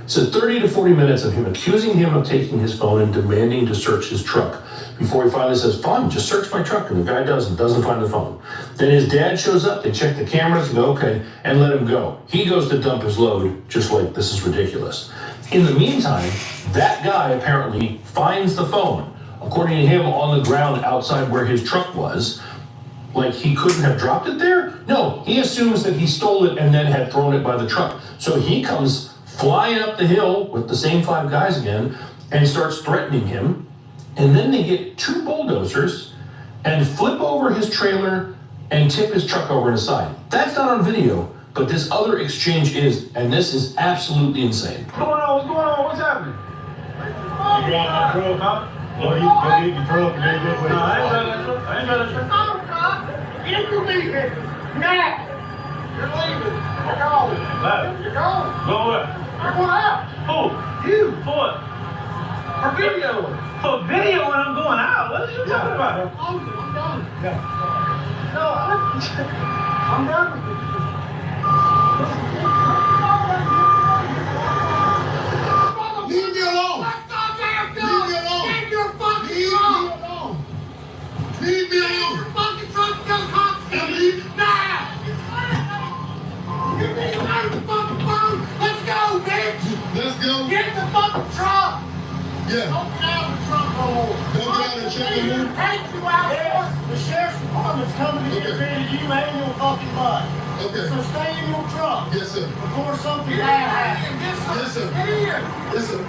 So 30 to 40 minutes of him accusing him of taking his phone and demanding to search his truck before he finally says, fine, just search my truck. And the guy doesn't find the phone. Then his dad shows up, they check the cameras and go, okay, and let him go. He goes to dump his load, just like, this is ridiculous. In the meantime, that guy apparently finds the phone, according to him, on the ground outside where his truck was. Like, he couldn't have dropped it there? No, he assumes that he stole it and then had thrown it by the truck. So he comes flying up the hill with the same 5 guys again and starts threatening him. And then they get 2 bulldozers and flip over his trailer and tip his truck over on his side. That's not on video, but this other exchange is, and this is absolutely insane. What's going on? What's going on? What's happening? You got my truck, huh? Well, you go get your truck and then get away. No, I ain't got that truck. I ain't got that truck. You leave it. Now. You're leaving. You're going. You're going. Go where? I'm going out. Who? You. For what? For video. For video when I'm going out? What are you talking about? I'm done. Yeah. No, I'm done with it. Leave me alone. Leave me alone. Leave your fucking truck. Leave me alone. Your fucking truck just cops me now. Give me the fucking phone. Let's go, bitch. Let's go. Get the fucking truck. Yeah. Don't get out of the truck no more. Don't get out of the truck no more. Take you out. Yes. The sheriff's department's coming to get rid of you and your fucking butt. Okay. So stay in your truck. Yes, sir. Before something bad happens. Yes, sir. Get in. Yes, sir.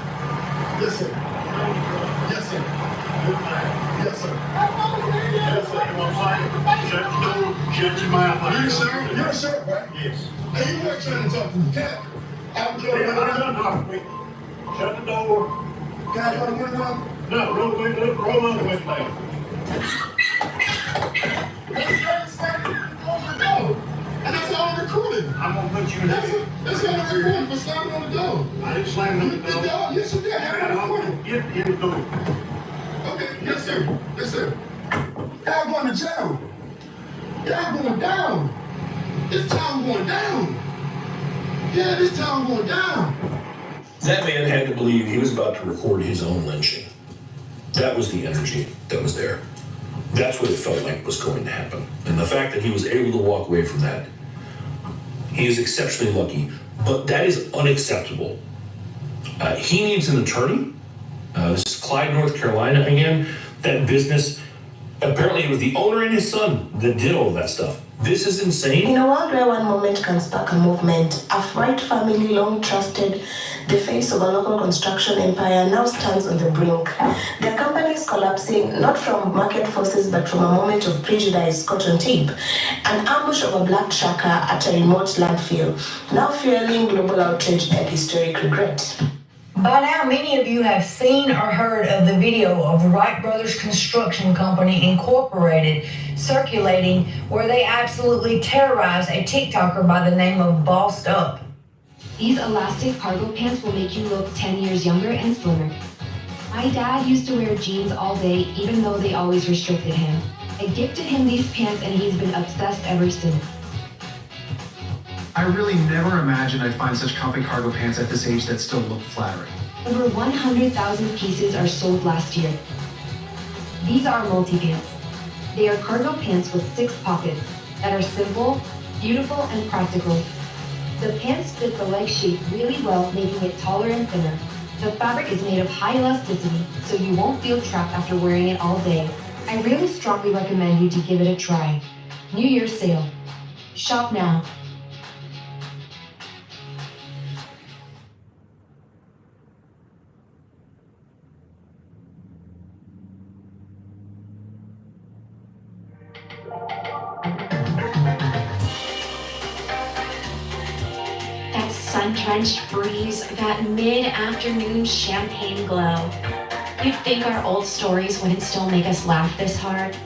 Yes, sir. Yes, sir. Yes, sir. Yes, sir. You want to fight? Shut the door. Shut your mouth. You're a sheriff? You're a sheriff, right? Yes. Hey, you weren't trying to talk to me. Cat. I'm going to shut the door. Cat, you want to get one? No, roll on the way back. And that's all recording. I'm going to put you in there. That's all recording for slamming on the door. I didn't slam on the door. Yes, you did. Get in the door. Okay, yes, sir. Yes, sir. Y'all going to jail. Y'all going down. This town going down. Yeah, this town going down. That man had to believe he was about to record his own lynching. That was the energy that was there. That's what it felt like was going to happen. And the fact that he was able to walk away from that, he is exceptionally lucky. But that is unacceptable. He needs an attorney. This is Clyde, North Carolina again. That business, apparently it was the owner and his son that did all of that stuff. This is insane. In a world where one moment can spark a movement, a Wright family, long trusted, the face of a local construction empire, now stands on the brink. Their company is collapsing, not from market forces, but from a moment of prejudice caught on tape. An ambush of a black tracker at a remote landfill, now fueling global outrage and historic regret. By now, many of you have seen or heard of the video of Wright Brothers Construction Company Incorporated circulating where they absolutely terrorized a TikToker by the name of Bossed Up. These elastic cargo pants will make you look 10 years younger and slimmer. My dad used to wear jeans all day even though they always restricted him. I gifted him these pants and he's been obsessed ever since. I really never imagined I'd find such comfy cargo pants at this age that still look flattering. Over 100,000 pieces are sold last year. These are multi-pants. They are cargo pants with 6 pockets that are simple, beautiful, and practical. The pants fit the leg shape really well, making it taller and thinner. The fabric is made of high elasticity, so you won't feel trapped after wearing it all day. I really strongly recommend you to give it a try. New Year's sale. Shop now. That sun-drenched breeze, that mid-afternoon champagne glow. You'd think our old stories wouldn't still make us laugh this hard,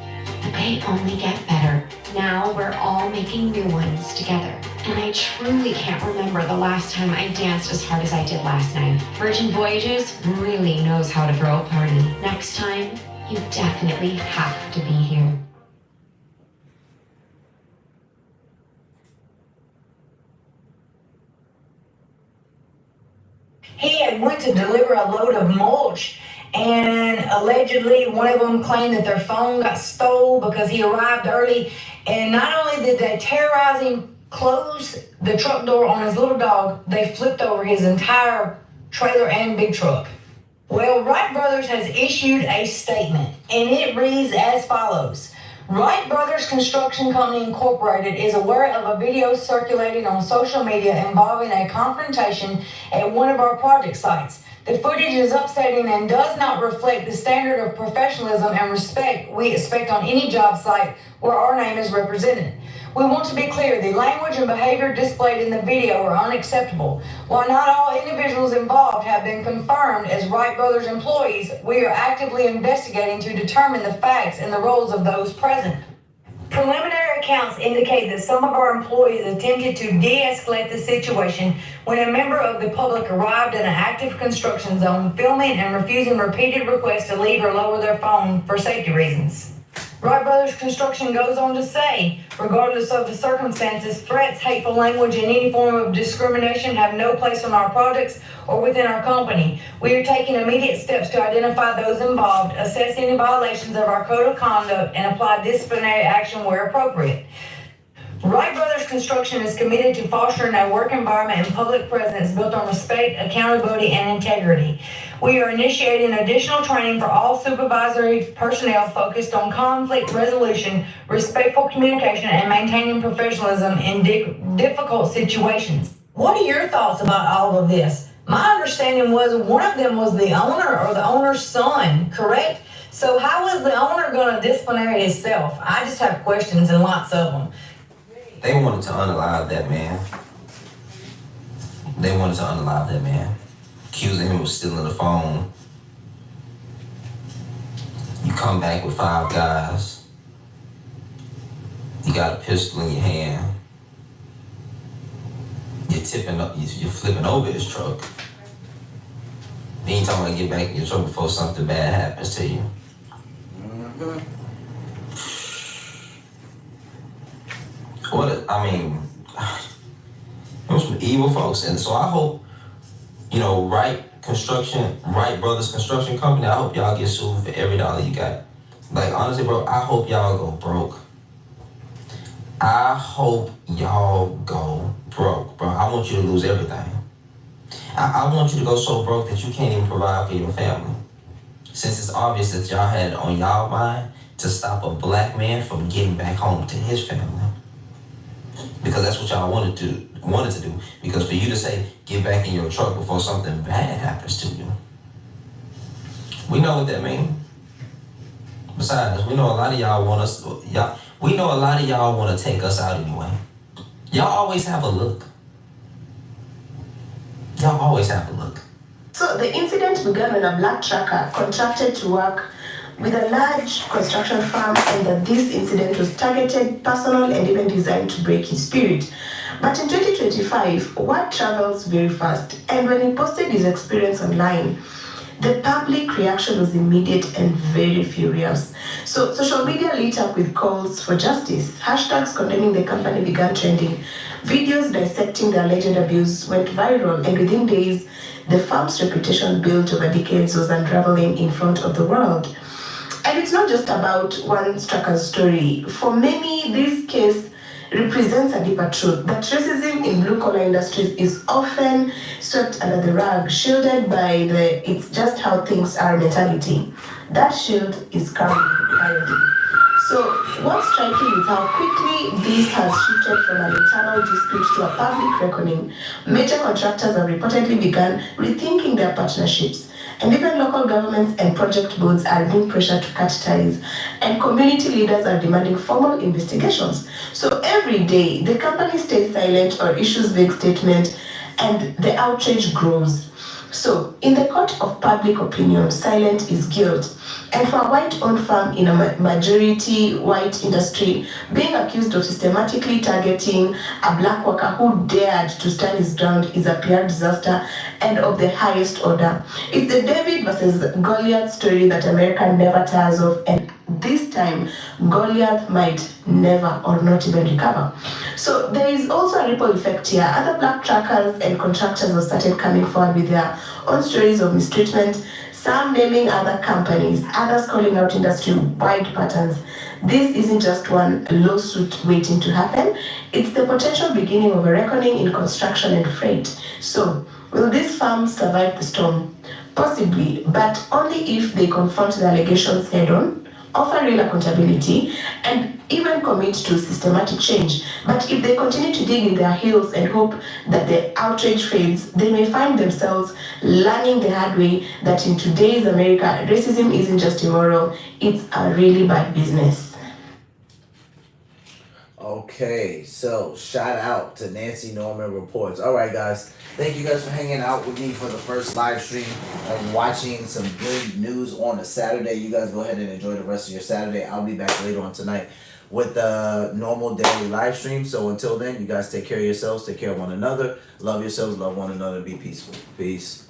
but they only get better. Now we're all making new ones together. And I truly can't remember the last time I danced as hard as I did last night. Virgin Voyages really knows how to throw a party. Next time, you definitely have to be here. He had went to deliver a load of mulch, and allegedly one of them claimed that their phone got stole because he arrived early. And not only did they terrorize him, close the truck door on his little dog, they flipped over his entire trailer and big truck. Well, Wright Brothers has issued a statement, and it reads as follows. Wright Brothers Construction Company Incorporated is aware of a video circulating on social media involving a confrontation at one of our project sites. The footage is upsetting and does not reflect the standard of professionalism and respect we expect on any job site where our name is represented. We want to be clear, the language and behavior displayed in the video are unacceptable. While not all individuals involved have been confirmed as Wright Brothers employees, we are actively investigating to determine the facts and the roles of those present. Preliminary accounts indicate that some of our employees attempted to de-escalate the situation when a member of the public arrived in an active construction zone, filming and refusing repeated requests to leave or lower their phone for safety reasons. Wright Brothers Construction goes on to say, regardless of the circumstances, threats, hateful language, and any form of discrimination have no place on our projects or within our company. We are taking immediate steps to identify those involved, assess any violations of our code of conduct, and apply disciplinary action where appropriate. Wright Brothers Construction is committed to fostering a work environment and public presence built on respect, accountability, and integrity. We are initiating additional training for all supervisory personnel focused on conflict resolution, respectful communication, and maintaining professionalism in difficult situations. What are your thoughts about all of this? My understanding was one of them was the owner or the owner's son, correct? So how was the owner going to disciplinary himself? I just have questions and lots of them. They wanted to unalive that man. Accusing him of stealing the phone. You come back with 5 guys. You got a pistol in your hand. You're tipping up, you're flipping over his truck. Then you talking about get back in your truck before something bad happens to you. It was some evil folks, and so I hope, Wright construction, Wright Brothers Construction Company, I hope y'all get sued for every dollar you got. Like, honestly, bro, I hope y'all go broke. I hope y'all go broke, bro. I want you to lose everything. I want you to go so broke that you can't even provide for your family. Since it's obvious that y'all had it on y'all mind to stop a black man from getting back home to his family. Because that's what y'all wanted to do. Because for you to say, get back in your truck before something bad happens to you. We know what that means. Besides, we know a lot of y'all want us, we know a lot of y'all want to take us out anyway. Y'all always have a look. Y'all always have a look. So the incident began when a black trucker contracted to work with a large construction firm, and that this incident was targeted, personal, and even designed to break his spirit. But in 2025, word travels very fast, and when he posted his experience online, the public reaction was immediate and very furious. So social media lit up with calls for justice. Hashtags condemning the company began trending. Videos dissecting the alleged abuse went viral, and within days, the firm's reputation built over decades was unraveling in front of the world. And it's not just about one trucker's story. For many, this case represents a deeper truth that racism in blue-collar industries is often swept under the rug, shielded by the "it's just how things are" mentality. That shield is currently. So what's striking is how quickly this has shifted from an internal dispute to a public reckoning. Major contractors have reportedly begun rethinking their partnerships. And even local governments and project boards are being pressured to cut ties. And community leaders are demanding formal investigations. So every day, the company stays silent or issues vague statements, and the outrage grows. So, in the court of public opinion, silence is guilt. And for a white-owned firm in a majority white industry, being accused of systematically targeting a black worker who dared to stand his ground is a PR disaster and of the highest order. It's the David versus Goliath story that America never tires of, and this time, Goliath might never or not even recover. So there is also a ripple effect here. Other black truckers and contractors have started coming forward with their own stories of mistreatment, some naming other companies, others calling out industry-wide patterns. This isn't just one lawsuit waiting to happen. It's the potential beginning of a reckoning in construction and freight. So, will these firms survive the storm? Possibly, but only if they confront the allegations head-on, offer real accountability, and even commit to systematic change. But if they continue to dig in their heels and hope that the outrage fades, they may find themselves learning the hard way that in today's America, racism isn't just immoral, it's a really bad business. Okay, so shout out to Nancy Norman Reports. All right, guys. Thank you guys for hanging out with me for the first live stream and watching some good news on a Saturday. You guys go ahead and enjoy the rest of your Saturday. I'll be back later on tonight with the normal daily live stream. So until then, you guys take care of yourselves, take care of one another, love yourselves, love one another, be peaceful. Peace.